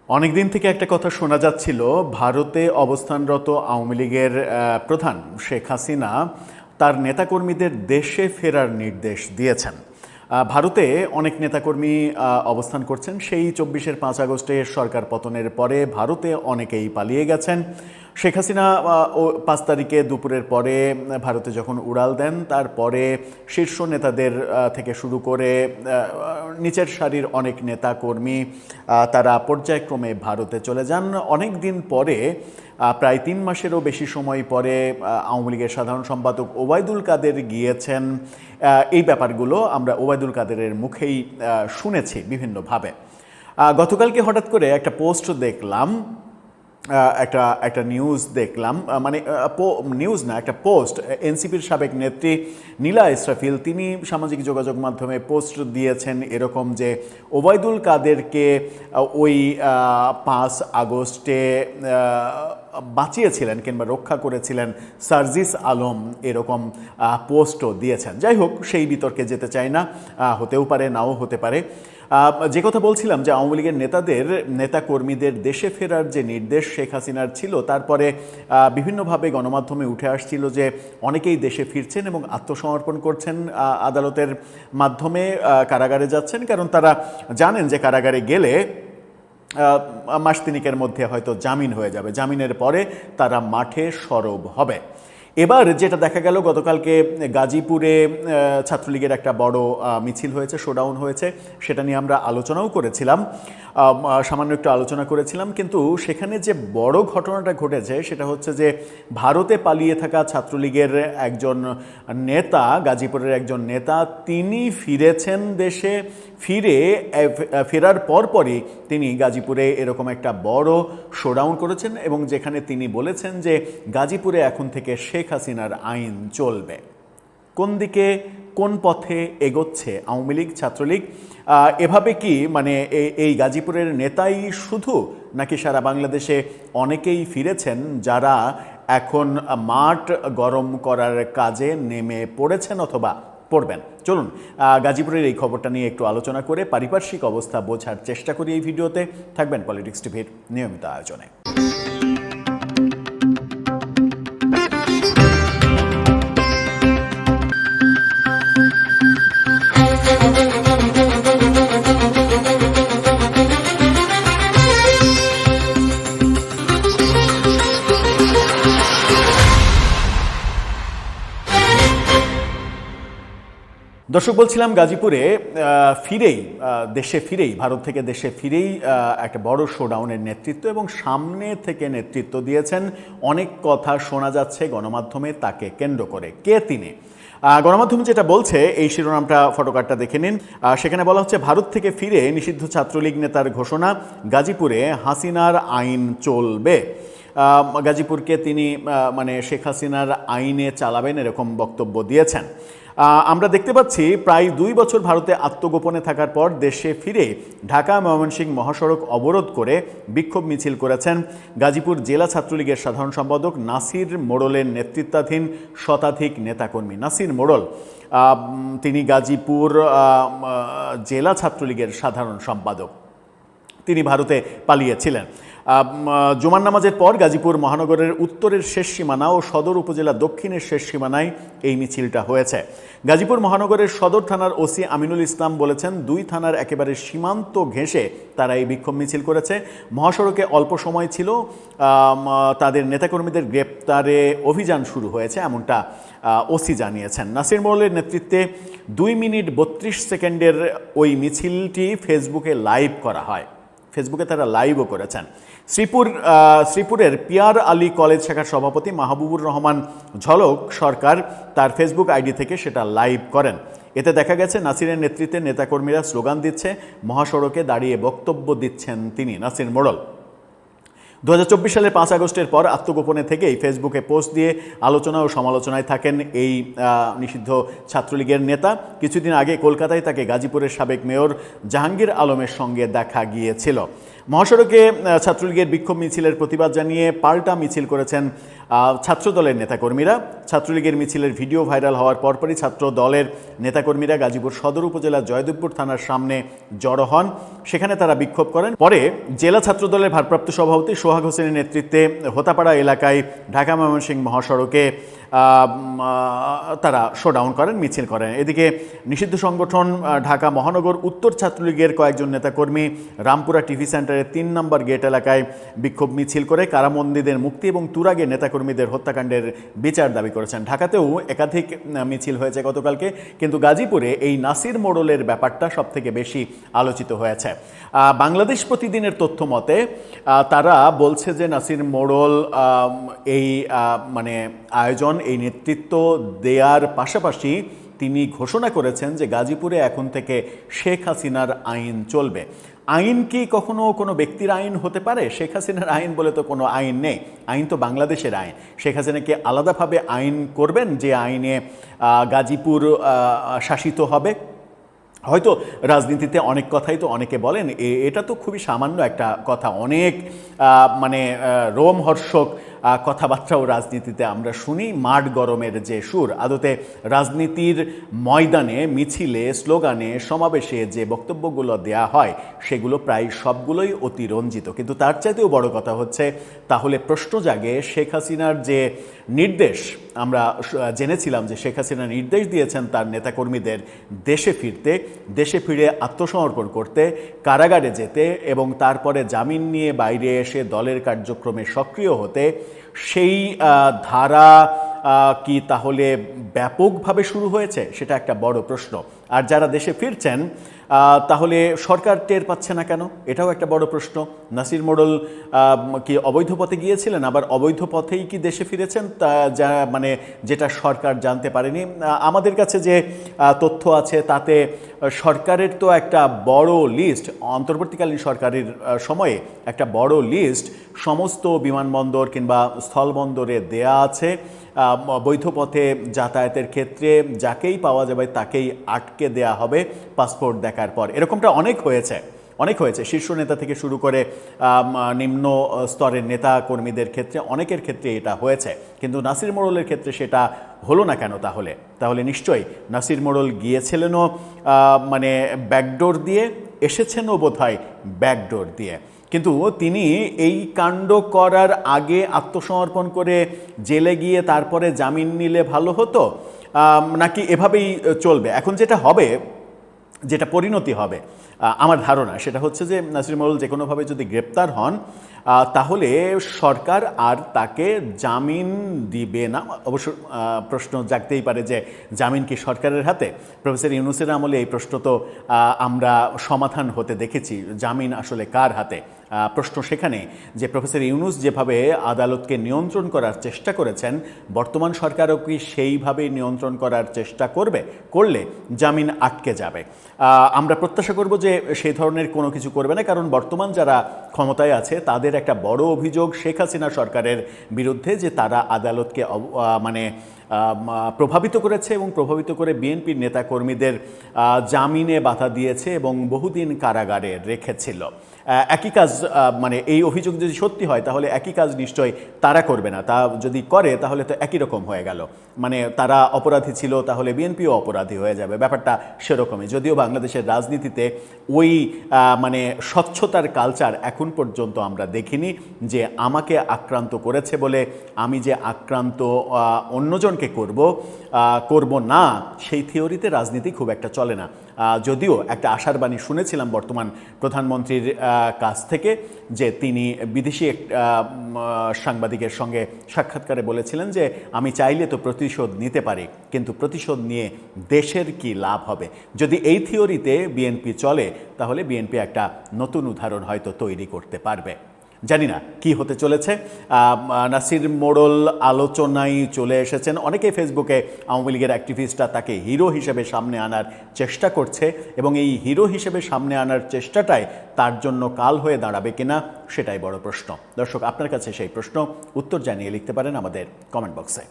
অনেকদিন থেকে একটা কথা শোনা যাচ্ছিল, ভারতে অবস্থানরত আওয়ামী লীগের প্রধান শেখ হাসিনা তার নেতাকর্মীদের দেশে ফেরার নির্দেশ দিয়েছেন। ভারতে অনেক নেতাকর্মী অবস্থান করছেন। সেই 24-এর 5 আগস্টের সরকার পতনের পরে ভারতে অনেকেই পালিয়ে গেছেন। শেখ হাসিনা 5 তারিখে দুপুরের পরে ভারতে যখন উড়াল দেন, তারপরে শীর্ষ নেতাদের থেকে শুরু করে নিচের সারির অনেক নেতাকর্মী তারা পর্যায়ক্রমে ভারতে চলে যান। অনেক দিন পরে, প্রায় 3 মাসেরও বেশি সময় পরে আওয়ামী লীগের সাধারণ সম্পাদক ওবায়দুল কাদের গিয়েছেন। এই ব্যাপারগুলো আমরা ওবায়দুল কাদেরের মুখেই শুনেছি বিভিন্নভাবে। গতকালকে হঠাৎ করে একটা পোস্ট দেখলাম, একটা নিউজ দেখলাম, মানে নিউজ না, একটা পোস্ট। এনসিপির সাবেক নেত্রী নীলা ইসরাফিল তিনি সামাজিক যোগাযোগ মাধ্যমে পোস্ট দিয়েছেন এরকম যে ওবায়দুল কাদেরকে ওই 5 আগস্টে বাঁচিয়েছিলেন কিংবা রক্ষা করেছিলেন সার্জিস আলম, এরকম পোস্টও দিয়েছেন। যাই হোক, সেই বিতর্কে যেতে চাই না, হতেও পারে নাও হতে পারে। যে কথা বলছিলাম যে আওয়ামী লীগের নেতাকর্মীদের দেশে ফেরার যে নির্দেশ শেখ হাসিনার ছিল, তারপরে বিভিন্নভাবে গণমাধ্যমে উঠে আসছিল যে অনেকেই দেশে ফিরছেন এবং আত্মসমর্পণ করছেন, আদালতের মাধ্যমে কারাগারে যাচ্ছেন, কারণ তারা জানেন যে কারাগারে গেলে মাস তিনেকের মধ্যে হয়তো জামিন হয়ে যাবে, জামিনের পরে তারা মাঠে সরব হবে। এবার যেটা দেখা গেল, গতকালকে গাজীপুরে ছাত্রলীগের একটা বড় মিছিল হয়েছে, শোডাউন হয়েছে, সেটা নিয়ে আমরা আলোচনাও করেছিলাম, সামান্য একটু আলোচনা করেছিলাম। কিন্তু সেখানে যে বড় ঘটনাটা ঘটেছে সেটা হচ্ছে যে ভারতে পালিয়ে থাকা ছাত্রলীগের একজন নেতা, গাজীপুরের একজন নেতা, তিনি ফিরেছেন দেশে। ফেরার পরপরই তিনি গাজীপুরে এরকম একটা বড় শোডাউন করেছেন এবং যেখানে তিনি বলেছেন যে গাজীপুরে এখন থেকে শেখ হাসিনার আইন চলবে। কোন দিকে, কোন পথে এগোচ্ছে আওয়ামী লীগ, ছাত্রলীগ? এভাবে কি মানে এই গাজীপুরের নেতাই শুধু, নাকি সারা বাংলাদেশে অনেকেই ফিরেছেন যারা এখন মাঠ গরম করার কাজে নেমে পড়েছেন অথবা পড়বেন? চলুন গাজীপুরের এই খবরটা নিয়ে একটু আলোচনা করে পারিপার্শ্বিক অবস্থা বোঝার চেষ্টা করি এই ভিডিওতে। থাকবেন পলিটিক্স টিভির নিয়মিত আয়োজনে। দর্শক, বলছিলাম গাজীপুরে দেশে ফিরেই ভারত থেকে দেশে ফিরেই একটা বড় শোডাউনের নেতৃত্ব এবং সামনে থেকে নেতৃত্ব দিয়েছেন। অনেক কথা শোনা যাচ্ছে গণমাধ্যমে তাকে কেন্দ্র করে। কে তিনি? গণমাধ্যম যেটা বলছে, এই শিরোনামটা, ফটোকার্ডটা দেখে নিন। সেখানে বলা হচ্ছে, ভারত থেকে ফিরে নিষিদ্ধ ছাত্রলীগ নেতার ঘোষণা, গাজীপুরে হাসিনার আইন চলবে। গাজীপুরকে তিনি মানে শেখ হাসিনার আইনে চালাবেন এরকম বক্তব্য দিয়েছেন। আমরা দেখতে পাচ্ছি প্রায় 2 বছর ভারতে আত্মগোপনে থাকার পর দেশে ফিরে ঢাকা ময়মনসিংহ মহাসড়ক অবরোধ করে বিক্ষোভ মিছিল করেছেন গাজীপুর জেলা ছাত্রলীগের সাধারণ সম্পাদক নাসির মোড়লের নেতৃত্বাধীন শতাধিক নেতাকর্মী। নাসির মোড়ল তিনি গাজীপুর জেলা ছাত্রলীগের সাধারণ সম্পাদক, তিনি ভারতে পালিয়েছিলেন। জুমার নামাজের পর গাজীপুর মহানগরের উত্তরের শেষ সীমানা ও সদর উপজেলা দক্ষিণের শেষ সীমানায় এই মিছিলটা হয়েছে। গাজীপুর মহানগরের সদর থানার ওসি আমিনুল ইসলাম বলেছেন, 2 থানার একেবারে সীমান্ত ঘেঁষে তারা এই বিক্ষোভ মিছিল করেছে। মহাসড়কে অল্প সময় ছিল, তাদের নেতাকর্মীদের গ্রেপ্তারে অভিযান শুরু হয়েছে, এমনটা ওসি জানিয়েছেন। নাসির মোড়লের নেতৃত্বে 2 মিনিট 32 সেকেন্ডের ওই মিছিলটি ফেসবুকে লাইভ করা হয়। ফেসবুকে তারা লাইভও করেছেন। শ্রীপুরের পিয়ার আলী কলেজ শাখার সভাপতি মাহবুবুর রহমান ঝলক সরকার তার ফেসবুক আইডি থেকে সেটা লাইভ করেন। এতে দেখা গেছে নাসিরের নেতৃত্বে নেতাকর্মীরা স্লোগান দিচ্ছে, মহাসড়কে দাঁড়িয়ে বক্তব্য দিচ্ছেন তিনি, নাসির মোড়ল। 2024 সালের 5 আগস্টের পর আত্মগোপনে থেকেই ফেসবুকে পোস্ট দিয়ে আলোচনা ও সমালোচনায় থাকেন এই নিষিদ্ধ ছাত্রলীগের নেতা। কিছুদিন আগে কলকাতায় তাকে গাজীপুরের সাবেক মেয়র জাহাঙ্গীর আলমের সঙ্গে দেখা গিয়েছিল। মহাসড়কে ছাত্রলীগের বিক্ষোভ মিছিলের প্রতিবাদ জানিয়ে পাল্টা মিছিল করেছেন ছাত্রদলের নেতাকর্মীরা। ছাত্রলীগের মিছিলের ভিডিও ভাইরাল হওয়ার পরপরই ছাত্র দলের নেতাকর্মীরা গাজীপুর সদর উপজেলার জয়দেবপুর থানার সামনে জড়ো হন। সেখানে তারা বিক্ষোভ করেন। পরে জেলা ছাত্রদলের ভারপ্রাপ্ত সভাপতি সোহাগ হোসেনের নেতৃত্বে হোতাপাড়া এলাকায় ঢাকা ময়মনসিংহ মহাসড়কে তারা শোডাউন করেন, মিছিল করেন। এদিকে নিষিদ্ধ সংগঠন ঢাকা মহানগর উত্তর ছাত্রলীগের কয়েকজন নেতাকর্মী রামপুরা টিভি সেন্টারের ৩ নম্বর গেট এলাকায় বিক্ষোভ মিছিল করে কারাবন্দীদের মুক্তি এবং তুরাগে নেতাকর্মীদের হত্যাকাণ্ডের বিচার দাবি করেছেন। ঢাকাতেও একাধিক মিছিল হয়েছে গতকালকে, কিন্তু গাজীপুরে এই নাসির মোড়লের ব্যাপারটা সবথেকে বেশি আলোচিত হয়েছে। বাংলাদেশ প্রতিদিনের তথ্য মতে তারা বলছে যে নাসির মোড়ল এই মানে আয়োজন, এই নেতৃত্ব দেয়ার পাশাপাশি তিনি ঘোষণা করেছেন যে গাজীপুরে এখন থেকে শেখ হাসিনার আইন চলবে। আইন কি কখনো কোনো ব্যক্তির আইন হতে পারে? শেখ হাসিনার আইন বলে তো কোনো আইন নেই। আইন তো বাংলাদেশের আইন। শেখ হাসিনাকে আলাদাভাবে আইন করবেন যে আইনে গাজীপুর শাসিত হবে? হয়তো রাজনীতিতে অনেক কথাই তো অনেকে বলেন, এটা তো খুবই সামান্য একটা কথা। অনেক মানে রোমহর্ষক কথাবার্তাও রাজনীতিতে আমরা শুনি। মাঠ গরমের যে সুর, আদতে রাজনীতির ময়দানে, মিছিলে, স্লোগানে, সমাবেশে যে বক্তব্যগুলো দেয়া হয় সেগুলো প্রায় সবগুলোই অতিরঞ্জিত। কিন্তু তার চাইতেও বড় কথা হচ্ছে, তাহলে প্রশ্ন জাগে শেখ হাসিনার যে নির্দেশ, আমরা জেনেছিলাম যে শেখ হাসিনা নির্দেশ দিয়েছেন তার নেতাকর্মীদের দেশে ফিরতে, দেশে ফিরে আত্মসমর্পণ করতে, কারাগারে যেতে এবং তারপরে জামিন নিয়ে বাইরে এসে দলের কার্যক্রমে সক্রিয় হতে। সেই ধারা কি তাহলে ব্যাপকভাবে শুরু হয়েছে? সেটা একটা বড় প্রশ্ন। আর যারা দেশে ফিরছেন তাহলে সরকার টের পাচ্ছে না কেন? এটাও একটা বড় প্রশ্ন। নাসির মোড়ল কি অবৈধ পথে গিয়েছিলেন, আবার অবৈধ পথেই কি দেশে ফিরেছেন, তা যা মানে যেটা সরকার জানতে পারেনি? আমাদের কাছে যে তথ্য আছে তাতে সরকারের তো একটা বড় লিস্ট, অন্তর্বর্তীকালীন সরকারের সময়ে একটা বড় লিস্ট সমস্ত বিমানবন্দর কিংবা স্থলবন্দরে দেয়া আছে। বৈধ পথে যাতায়াতের ক্ষেত্রে যাকেই পাওয়া যাবে তাকেই আটকে দেয়া হবে পাসপোর্ট দেখার পর। এরকমটা অনেক হয়েছে শীর্ষ নেতা থেকে শুরু করে নিম্ন স্তরের নেতা কর্মীদের ক্ষেত্রে, অনেকের ক্ষেত্রে এটা হয়েছে। কিন্তু নাসির মোড়লের ক্ষেত্রে সেটা হলো না কেন? তাহলে নিশ্চয়ই নাসির মোড়ল গিয়েছিলেনও মানে ব্যাকডোর দিয়ে, এসেছেনও বোধহয় ব্যাকডোর দিয়ে। কিন্তু তিনি এই কাণ্ড করার আগে আত্মসমর্পণ করে জেলে গিয়ে তারপরে জামিন নিলে ভালো হতো, নাকি এভাবেই চলবে? এখন যেটা হবে, যেটা পরিণতি হবে আমার ধারণা, সেটা হচ্ছে যে নাসির মোড়ল যে কোনোভাবে যদি গ্রেপ্তার হন তাহলে সরকার আর তাকে জামিন দিবে না। অবশ্য প্রশ্ন জাগতেই পারে যে জামিন কি সরকারের হাতে? প্রফেসর ইউনূসের আমলে এই প্রশ্ন তো আমরা সমাধান হতে দেখেছি, জামিন আসলে কার হাতে। প্রশ্ন সেখানে যে প্রফেসর ইউনূস যেভাবে আদালতকে নিয়ন্ত্রণ করার চেষ্টা করেছেন, বর্তমান সরকারও কি সেইভাবেই নিয়ন্ত্রণ করার চেষ্টা করলে জামিন আটকে যাবে? আমরা প্রত্যাশা করব যে সেই ধরনের কোনো কিছু করবে না, কারণ বর্তমান যারা ক্ষমতায় আছে তাদের একটা বড় অভিযোগ শেখ হাসিনা সরকারের বিরুদ্ধে যে তারা আদালতকে মানে প্রভাবিত করেছে এবং প্রভাবিত করে বিএনপির নেতাকর্মীদের জামিনে বাধা দিয়েছে এবং বহুদিন কারাগারে রেখেছিল। একই কাজ, মানে এই অভিযোগ যদি সত্যি হয় তাহলে একই কাজ নিশ্চয় তারা করবে না। তা যদি করে তাহলে তো একই রকম হয়ে গেল, মানে তারা অপরাধী ছিল তাহলে বিএনপিও অপরাধী হয়ে যাবে। ব্যাপারটা সেরকমই। যদিও বাংলাদেশের রাজনীতিতে ওই মানে স্বচ্ছতার কালচার এখন পর্যন্ত আমরা দেখিনি, যে আমাকে আক্রান্ত করেছে বলে আমি যে আক্রান্ত অন্যজনকে করব না, সেই থিওরিতে রাজনীতি খুব একটা চলে না। যদিও একটা আশার বাণী শুনেছিলাম বর্তমান প্রধানমন্ত্রীর কাছ থেকে, যে তিনি বিদেশি সাংবাদিকের সঙ্গে সাক্ষাৎকারে বলেছিলেন যে আমি চাইলে তো প্রতিশোধ নিতে পারি, কিন্তু প্রতিশোধ নিয়ে দেশের কি লাভ হবে? যদি এই থিওরিতে বিএনপি চলে তাহলে বিএনপি একটা নতুন উদাহরণ হয়তো তৈরি করতে পারবে। জানি না কি হতে চলেছে। নাসির মোড়ল আলোচনায় চলে এসেছেন। অনেকেই ফেসবুকে আওয়ামী লীগের অ্যাক্টিভিস্টরা তাকে হিরো হিসেবে সামনে আনার চেষ্টা করছে, এবং এই হিরো হিসেবে সামনে আনার চেষ্টাটাই তার জন্য কাল হয়ে দাঁড়াবে কিনা সেটাই বড় প্রশ্ন। দর্শক, আপনার কাছে সেই প্রশ্ন উত্তর জানিয়ে লিখতে পারেন আমাদের কমেন্ট বক্সে।